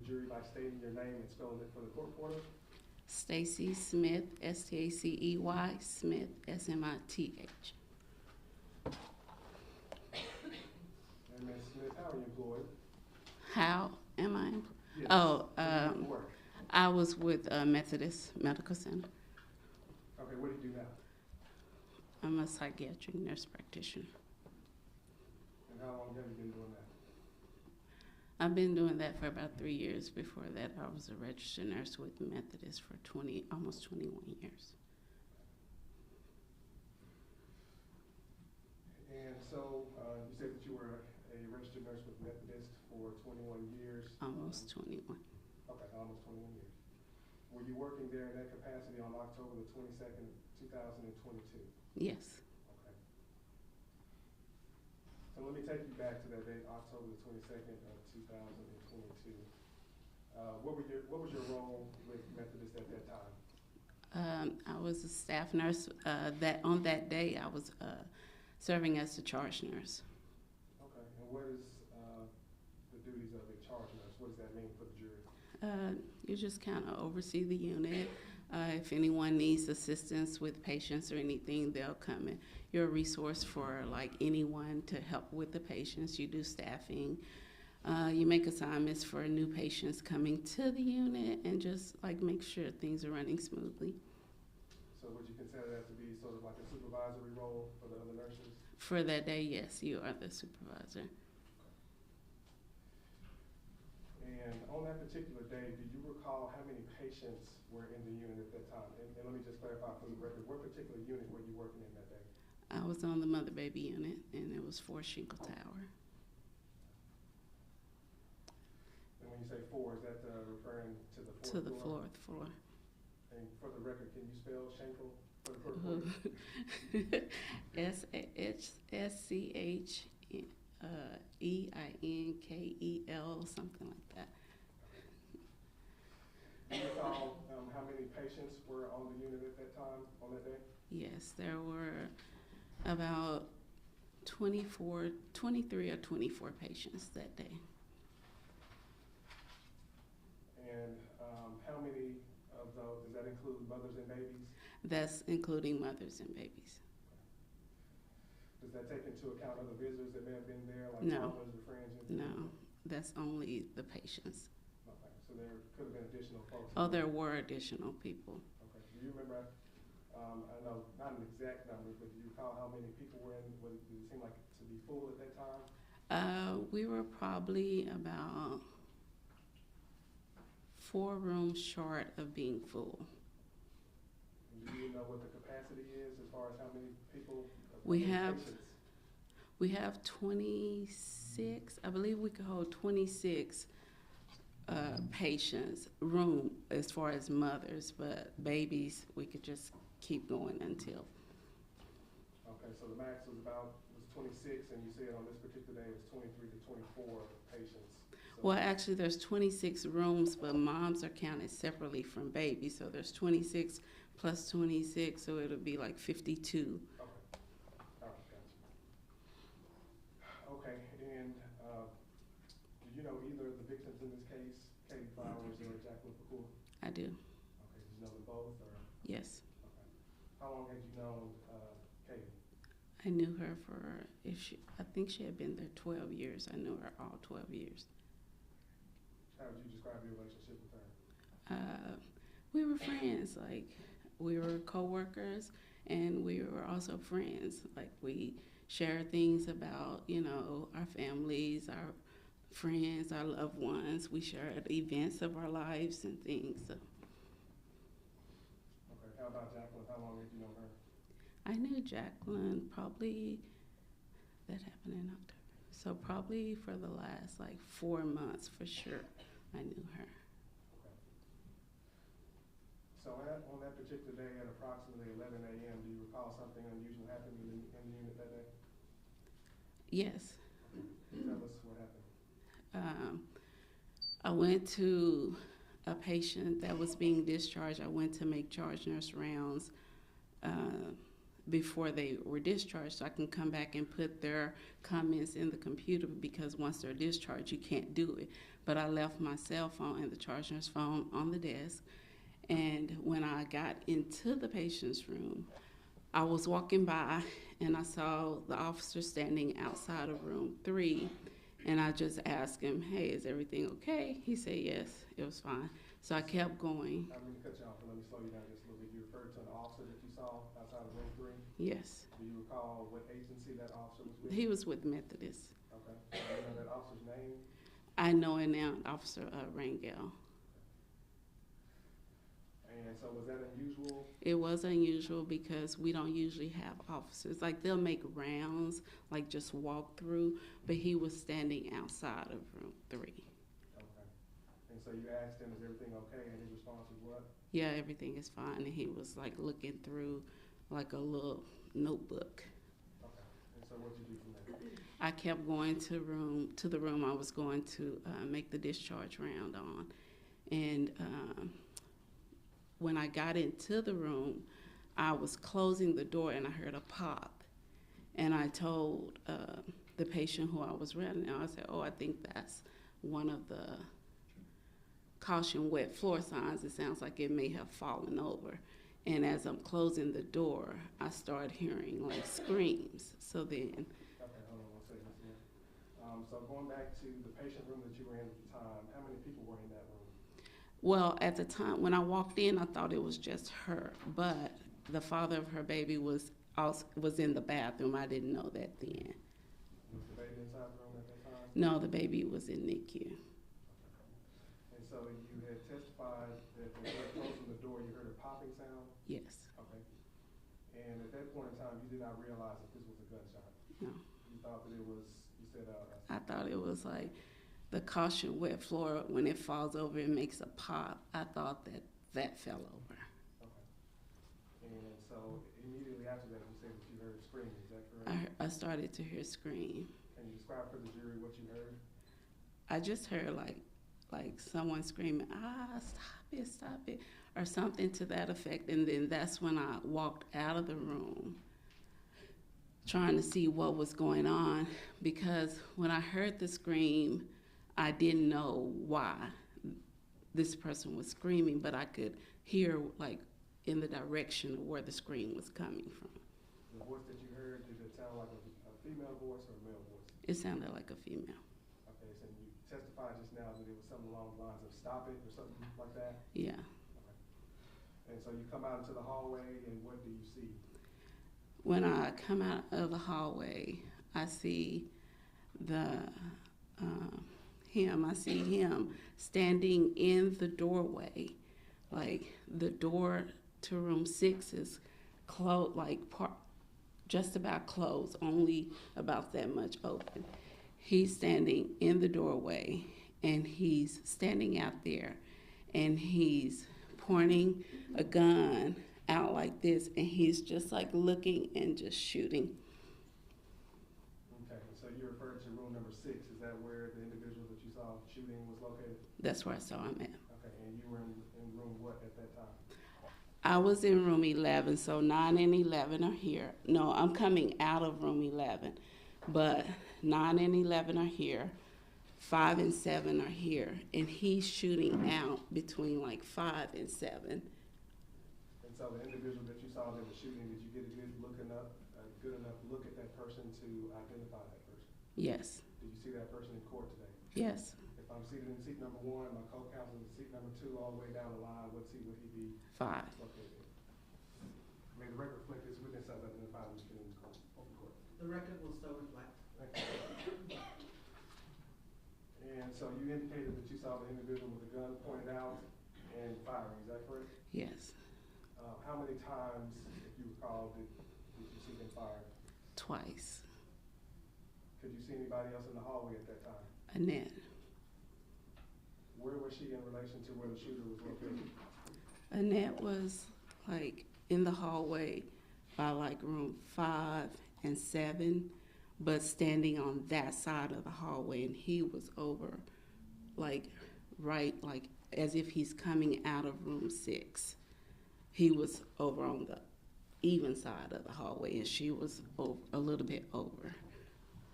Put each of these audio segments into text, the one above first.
jury by stating your name and spelling it for the court reporter. Stacey Smith, Stacey, Smith, Smith. And Ms. Smith, how are you employed? How am I? Yes. Oh, Where do you work? I was with Methodist Medical Center. Okay, what do you do now? I'm a psychiatric nurse practitioner. And how long have you been doing that? I've been doing that for about 3 years. Before that, I was a registered nurse with Methodist for almost 21 years. And so you said that you were a registered nurse with Methodist for 21 years. Almost 21. Okay, almost 21 years. Were you working there in that capacity on October the 22nd, 2022? Yes. Okay. So let me take you back to that date, October the 22nd of 2022. What was your role with Methodist at that time? I was a staff nurse. On that day, I was serving as a charge nurse. Okay, and what is the duties of a charge nurse? What does that mean for the jury? You just kind of oversee the unit. If anyone needs assistance with patients or anything, they'll come in. You're a resource for like anyone to help with the patients. You do staffing. You make assignments for new patients coming to the unit and just like make sure things are running smoothly. So would you consider that to be sort of like a supervisory role for the other nurses? For that day, yes, you are the supervisor. And on that particular day, do you recall how many patients were in the unit at that time? And let me just clarify for the record, what particular unit were you working in that day? I was on the mother-baby unit, and it was 4 Shingle Tower. And when you say 4, is that referring to the fourth To the floor? fourth floor. And for the record, can you spell Schenkel for the court reporter? SCHEINKEL, something like that. Do you recall how many patients were on the unit at that time, on that day? Yes, there were about 23 or 24 patients that day. And how many of those, does that include mothers and babies? That's including mothers and babies. Does that take into account other visitors that may have been there, like No. fathers or friends? No, that's only the patients. Okay, so there could have been additional folks. Oh, there were additional people. Okay, do you remember, I know not an exact number, but do you recall how many people were in, did it seem like to be full at that time? We were probably about 4 rooms short of being full. And do you know what the capacity is as far as how many people? We how many have patients? We have 26, I believe we could hold 26 patients room as far as mothers, but babies, we could just keep going until. Okay, so the max was 26, and you said on this particular day it was 23 to 24 patients. So Well, actually, there's 26 rooms, but moms are counted separately from babies, so there's 26 plus 26, so it'll be like 52. okay, all right, gotcha. Okay, and do you know either of the victims in this case, Katie Flowers or Jacqueline Pokuaa? I do, Okay, did you know them both, or? yes. Okay. How long had you known Katie? I knew her I think she had been there 12 years. I knew her all 12 years. How would you describe your relationship with her? We were friends, like we were co-workers and we were also friends. Like we shared things about, our families, our friends, our loved ones. We shared events of our lives and things. So. Okay, how about Jacqueline? How long did you know her? I knew Jacqueline probably, that happened in October. So probably for the last 4 months for sure, I knew her. Okay. So on that particular day at approximately 11 a.m., do you recall something unusual happening in the unit that day? Yes. Okay. Tell us what happened. I went to a patient that was being discharged. I went to make charge nurse rounds before they were discharged, so I can come back and put their comments in the computer, because once they're discharged, you can't do it. But I left my cell phone and the charge nurse phone on the desk. And when I got into the patient's room, I was walking by and I saw the officer standing outside of room 3, and I just asked him, "Hey, is everything okay?" He said, "Yes, it was fine." So I kept going. I'm gonna cut you off, but let me slow you down just a little bit. You referred to an officer that you saw outside of room 3. Yes, Do you recall what agency that officer was with? he was with Methodist. Okay. Do you know that officer's name? I know it now, Officer Rangel. And so was that unusual? It was unusual because we don't usually have officers. Like, they'll make rounds, like just walk through, but he was standing outside of room 3. Okay. And so you asked him, is everything okay? And his response was what? Yeah, everything is fine. And he was like looking through like a little notebook. Okay. And so what did you do from there? I kept going to the room I was going to make the discharge round on. And when I got into the room, I was closing the door and I heard a pop. And I told the patient who I was rounding, I said, "Oh, I think that's one of the caution wet floor signs. It sounds like it may have fallen over." And as I'm closing the door, I started hearing like screams. So then, Okay, hold on one second here. So going back to the patient room that you were in at the time, how many people were in that room? well, at the time when I walked in, I thought it was just her, but the father of her baby was in the bathroom. I didn't know that then. Was the baby inside the room at that time? No, the baby was in NICU. And so you had testified that when you were closing the door, you heard a popping sound? Yes. Okay. And at that point in time, you did not realize that this was a gunshot? No. You thought that it was, you said, I thought it was like the caution wet floor, when it falls over, it makes a pop. I thought that fell over. okay. And so immediately after that, you said that you heard screaming, is that correct? I started to hear scream. Can you describe for the jury what you heard? I just heard like someone screaming, stop it, or something to that effect. And then that's when I walked out of the room trying to see what was going on, because when I heard the scream, I didn't know why this person was screaming, but I could hear like in the direction of where the scream was coming from. The voice that you heard, did it sound like a female voice or a male voice? It sounded like a female. Okay, so you testified just now that it was something along the lines of "stop it" or something like that? Yeah. Okay. And so you come out into the hallway, and what do you see? When I come out of the hallway, I see I see him standing in the doorway. Like, the door to room 6 is closed, like just about closed, only about that much open. He's standing in the doorway, and he's standing out there, and he's pointing a gun out like this, and he's just like looking and just shooting. Okay, so you referred to room number 6. Is that where the individual that you saw shooting was located? That's where I saw him at. Okay, and you were in room what at that time? I was in room 11, so 9 and 11 are here. No, I'm coming out of room 11, but 9 and 11 are here. 5 and 7 are here, and he's shooting out between like 5 and 7. And so the individual that you saw that was shooting, did you get a good enough look at that person to identify that person? Yes. Did you see that person in court today? Yes. If I'm seated in seat number 1, my co-counsel is seat number 2, all the way down the line, what seat would he be 5. located in? May the record reflect this witness as identified in the court. Open court. The record will so reflect. Thank you. And so you indicated that you saw the individual with the gun pointed out and firing, is that correct? Yes. How many times, if you recall, did you see them fire? Twice. Could you see anybody else in the hallway at that time? Annette. Where was she in relation to where the shooter was located? Annette was like in the hallway by like room 5 and 7, but standing on that side of the hallway, and he was over like right, like as if he's coming out of room 6. He was over on the even side of the hallway, and she was a little bit over.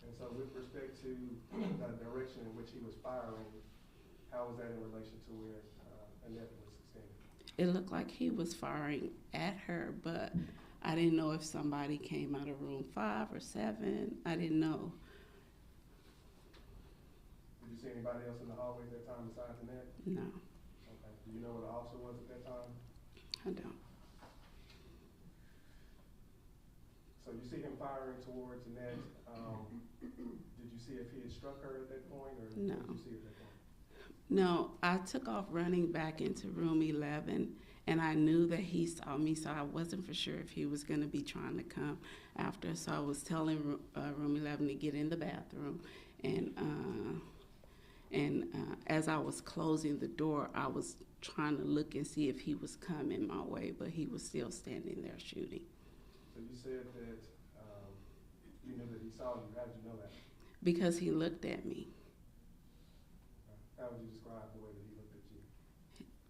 And so with respect to the direction in which he was firing, how was that in relation to where Annette was standing? It looked like he was firing at her, but I didn't know if somebody came out of room 5 or 7. I didn't know. Did you see anybody else in the hallway at that time besides Annette? No, Okay. Do you know where the officer was at that time? I don't. So you see him firing towards Annette. Did you see if he had struck her at that point, or No. what did you see at that point? No, I took off running back into room 11, and I knew that he saw me, so I wasn't for sure if he was going to be trying to come after. So I was telling room 11 to get in the bathroom, and as I was closing the door, I was trying to look and see if he was coming my way, but he was still standing there shooting. So you said that you knew that he saw you. How did you know that? Because he looked at me, How would you describe the way that he looked at you?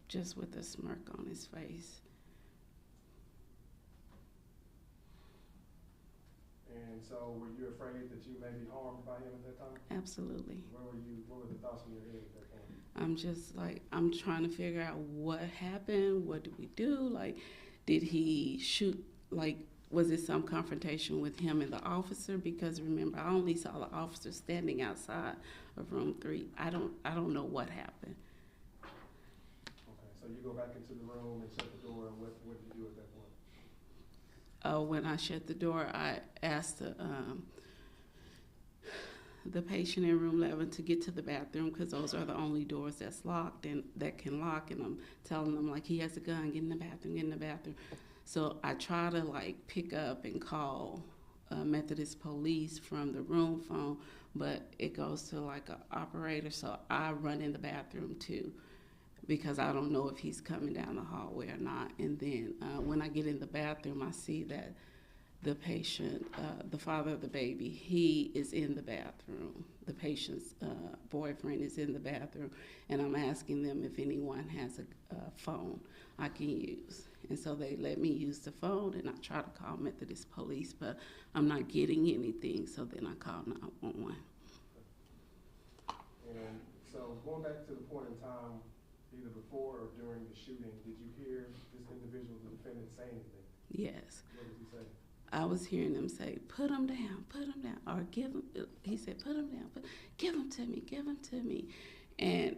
just with a smirk on his face. And so were you afraid that you may be harmed by him at that time? Absolutely. What were the thoughts in your head at that point? I'm just like, I'm trying to figure out what happened. What did we do? Like, did he shoot? Like, was it some confrontation with him and the officer? Because remember, I only saw the officer standing outside of room 3. I don't know what happened. Okay, so you go back into the room and shut the door, and what did you do at that point? When I shut the door, I asked the patient in room 11 to get to the bathroom, because those are the only doors that's locked and that can lock. And I'm telling them, like, he has a gun, get in the bathroom, get in the bathroom. So I try to, like, pick up and call Methodist police from the room phone, but it goes to, like, an operator. So I run in the bathroom, too, because I don't know if he's coming down the hallway or not. And then when I get in the bathroom, I see that the patient, the father of the baby, he is in the bathroom. The patient's boyfriend is in the bathroom, and I'm asking them if anyone has a phone I can use. And so they let me use the phone, and I try to call Methodist police, but I'm not getting anything, so then I call 911. And so going back to the point in time, either before or during the shooting, did you hear this individual, the defendant, say anything? Yes. What did he say? I was hearing them say, put him down, or give him, he said, put him down, give him to me. And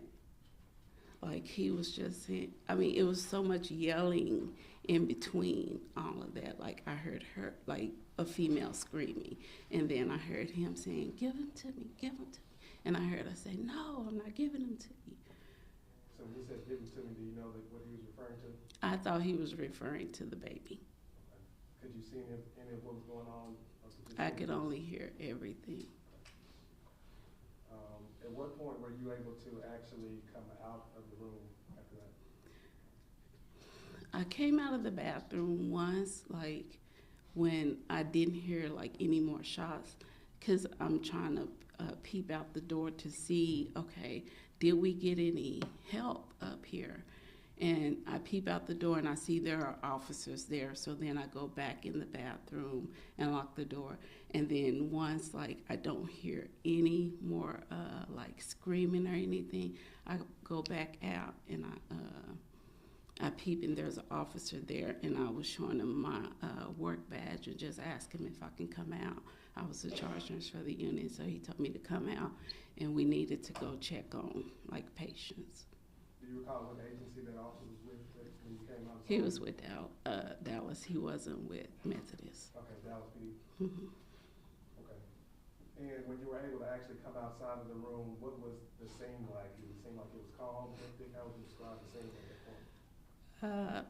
like, he was just saying, I mean, it was so much yelling in between all of that. Like, I heard her, like, a female screaming, and then I heard him saying, give him to me. And I heard her say, no, I'm not giving him to you. So when he said give him to me, do you know what he was referring to? I thought he was referring to the baby. Could you see any of what was going on? I could only hear everything. At what point were you able to actually come out of the room after that? I came out of the bathroom once, like, when I didn't hear, like, any more shots, because I'm trying to peep out the door to see, okay, did we get any help up here? And I peep out the door, and I see there are officers there. So then I go back in the bathroom and lock the door. And then once, like, I don't hear any more, like, screaming or anything, I go back out, and I peep, and there's an officer there, and I was showing him my work badge and just asked him if I can come out. I was the charge nurse for the unit, so he told me to come out, and we needed to go check on, like, patients. Do you recall what agency that officer was with when you came out? He was with Dallas. He wasn't with Methodist. Okay, Dallas PD. Mm-hmm. Okay. And when you were able to actually come outside of the room, what was the scene like? Did it seem like it was calm? How would you describe the scene at that point?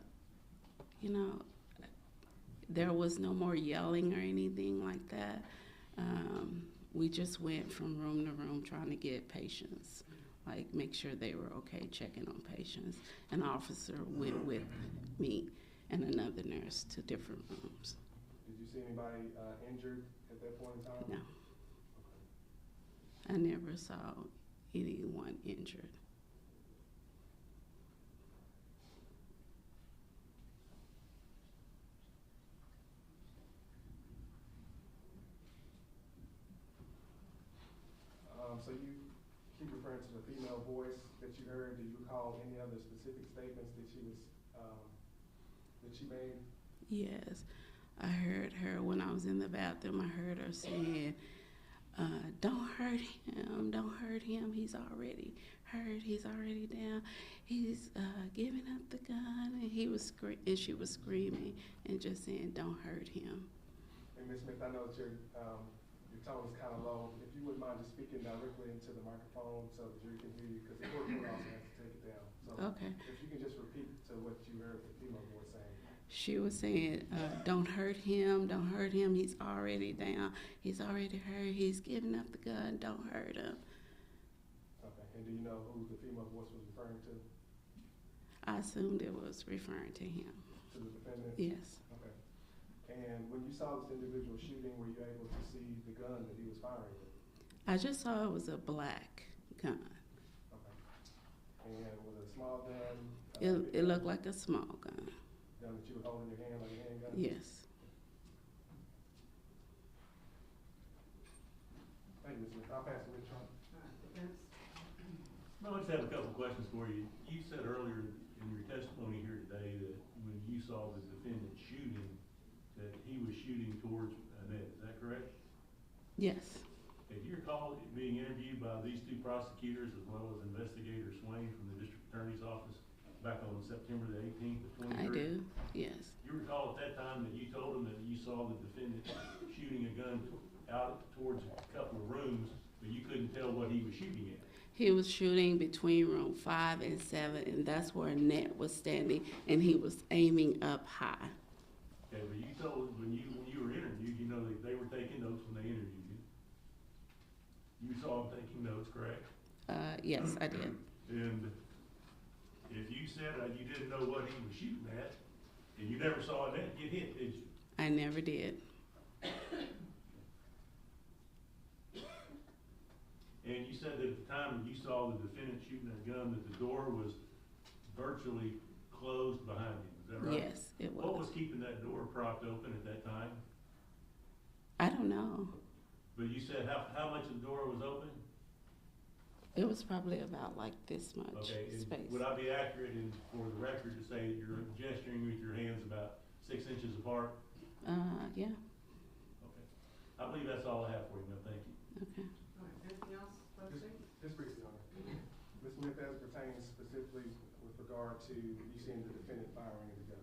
You know, there was no more yelling or anything like that. We just went from room to room trying to get patients, like, make sure they were okay, checking on patients. An officer went with me and another nurse to different rooms. Did you see anybody injured at that point in time? No. Okay. I never saw anyone injured. So you keep referring to the female voice that you heard. Do you recall any other specific statements that she made? Yes, I heard her when I was in the bathroom. I heard her saying, "Don't hurt him. Don't hurt him. He's already hurt. He's already down. He's giving up the gun." And he was and she was screaming and just saying, "Don't hurt him." And Ms. Smith, I know that your tone is kind of low. If you wouldn't mind just speaking directly into the microphone so the jury can hear you, because the court also has to take it down. So Okay. if you can just repeat to what you heard the female voice saying. She was saying, "Don't hurt him. Don't hurt him. He's already down. He's already hurt. He's giving up the gun. Don't hurt him." Okay. And do you know who the female voice was referring to? I assumed it was referring to him. To the defendant? Yes. Okay. And when you saw this individual shooting, were you able to see the gun that he was firing with? I just saw it was a black gun. Okay. And was it a small gun? It looked like a small gun. Gun that you would hold in your hand like a handgun? Yes. Thank you, Ms. Smith. I'll pass it to Richard. I just have a couple questions for you. You said earlier in your testimony here today that when you saw the defendant shooting, that he was shooting towards Annette. Is that correct? Yes. Do you recall being interviewed by these two prosecutors as well as Investigator Swain from the District Attorney's Office back on September the 18th of 23? I do. Yes. You recall at that time that you told them that you saw the defendant shooting a gun out towards a couple of rooms, but you couldn't tell what he was shooting at? He was shooting between room 5 and 7, and that's where Annette was standing, and he was aiming up high. Okay, but you told when you were interviewed, you know that they were taking notes when they interviewed you. You saw them taking notes, correct? Yes, I did. And if you said you didn't know what he was shooting at, and you never saw Annette get hit, did you? I never did. And you said that at the time that you saw the defendant shooting that gun, that the door was virtually closed behind him. Is that right? Yes, it was. What was keeping that door propped open at that time? I don't know. But you said how much of the door was open? It was probably about like this much Okay, space. would I be accurate for the record to say that you're gesturing with your hands about 6 inches apart? Yeah. Okay. I believe that's all I have for you, ma'am. Thank you. Okay. All right, anything else? Just briefly on it. Ms. Smith, as pertains specifically with regard to you seeing the defendant firing the gun.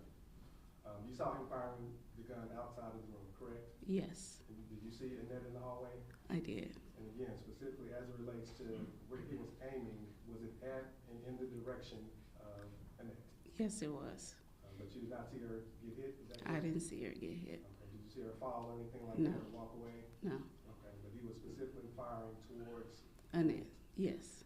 You saw him firing the gun outside of the room, correct? Yes, And did you see Annette in the hallway? I did. And again, specifically as it relates to where he was aiming, was it at and in the direction of Annette? Yes, it was. But you did not see her get hit? Is that I correct? didn't see her get hit. Okay. Did you see her fall or anything like No. that or walk away? No. Okay, but he was specifically firing towards Annette, yes.